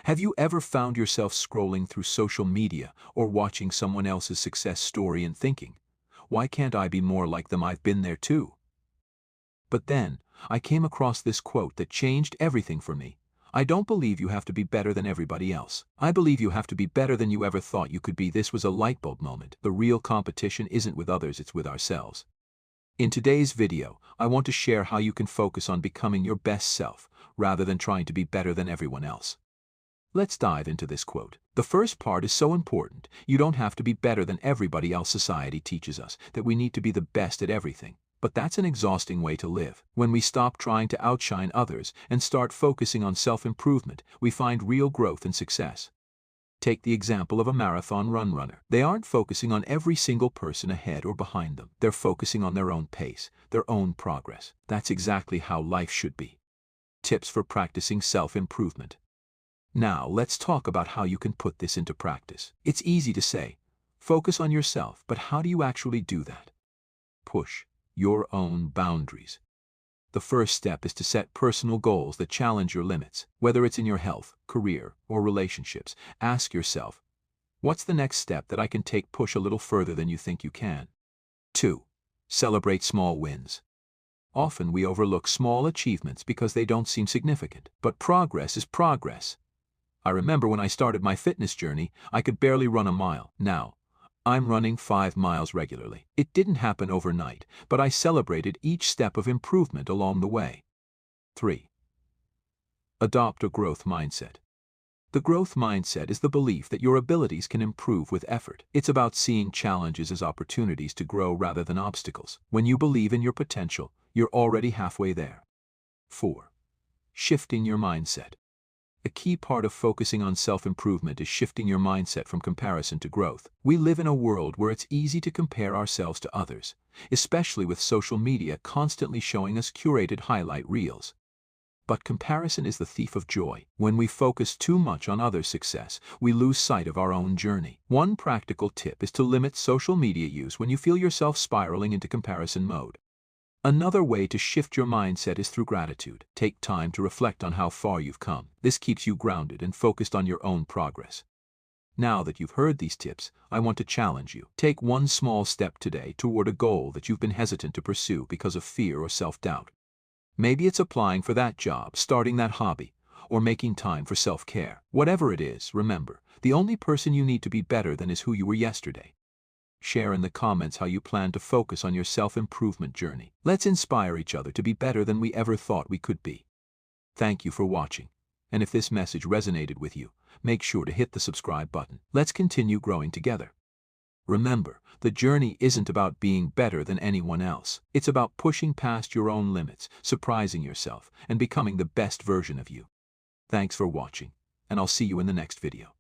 Have you ever found yourself scrolling through social media or watching someone else's success story and thinking, why can't I be more like them? I've been there too. But then, I came across this quote that changed everything for me. I don't believe you have to be better than everybody else. I believe you have to be better than you ever thought you could be. This was a light bulb moment. The real competition isn't with others, it's with ourselves. In today's video, I want to share how you can focus on becoming your best self, rather than trying to be better than everyone else. Let's dive into this quote. The first part is so important. You don't have to be better than everybody else. Society teaches us that we need to be the best at everything. But that's an exhausting way to live. When we stop trying to outshine others and start focusing on self-improvement, we find real growth and success. Take the example of a marathon runner. They aren't focusing on every single person ahead or behind them. They're focusing on their own pace, their own progress. That's exactly how life should be. Tips for practicing self-improvement. Now, let's talk about how you can put this into practice. It's easy to say, focus on yourself, but how do you actually do that? Push your own boundaries. The first step is to set personal goals that challenge your limits. Whether it's in your health, career, or relationships, ask yourself, what's the next step that I can take? Push a little further than you think you can. 2. Celebrate small wins. Often we overlook small achievements because they don't seem significant, but progress is progress. I remember when I started my fitness journey, I could barely run a mile. Now, I'm running 5 miles regularly. It didn't happen overnight, but I celebrated each step of improvement along the way. 3. Adopt a growth mindset. The growth mindset is the belief that your abilities can improve with effort. It's about seeing challenges as opportunities to grow rather than obstacles. When you believe in your potential, you're already halfway there. 4. Shifting your mindset. A key part of focusing on self-improvement is shifting your mindset from comparison to growth. We live in a world where it's easy to compare ourselves to others, especially with social media constantly showing us curated highlight reels. But comparison is the thief of joy. When we focus too much on others' success, we lose sight of our own journey. One practical tip is to limit social media use when you feel yourself spiraling into comparison mode. Another way to shift your mindset is through gratitude. Take time to reflect on how far you've come. This keeps you grounded and focused on your own progress. Now that you've heard these tips, I want to challenge you. Take one small step today toward a goal that you've been hesitant to pursue because of fear or self-doubt. Maybe it's applying for that job, starting that hobby, or making time for self-care. Whatever it is, remember, the only person you need to be better than is who you were yesterday. Share in the comments how you plan to focus on your self-improvement journey. Let's inspire each other to be better than we ever thought we could be. Thank you for watching. And if this message resonated with you, make sure to hit the subscribe button. Let's continue growing together. Remember, the journey isn't about being better than anyone else. It's about pushing past your own limits, surprising yourself, and becoming the best version of you. Thanks for watching, and I'll see you in the next video.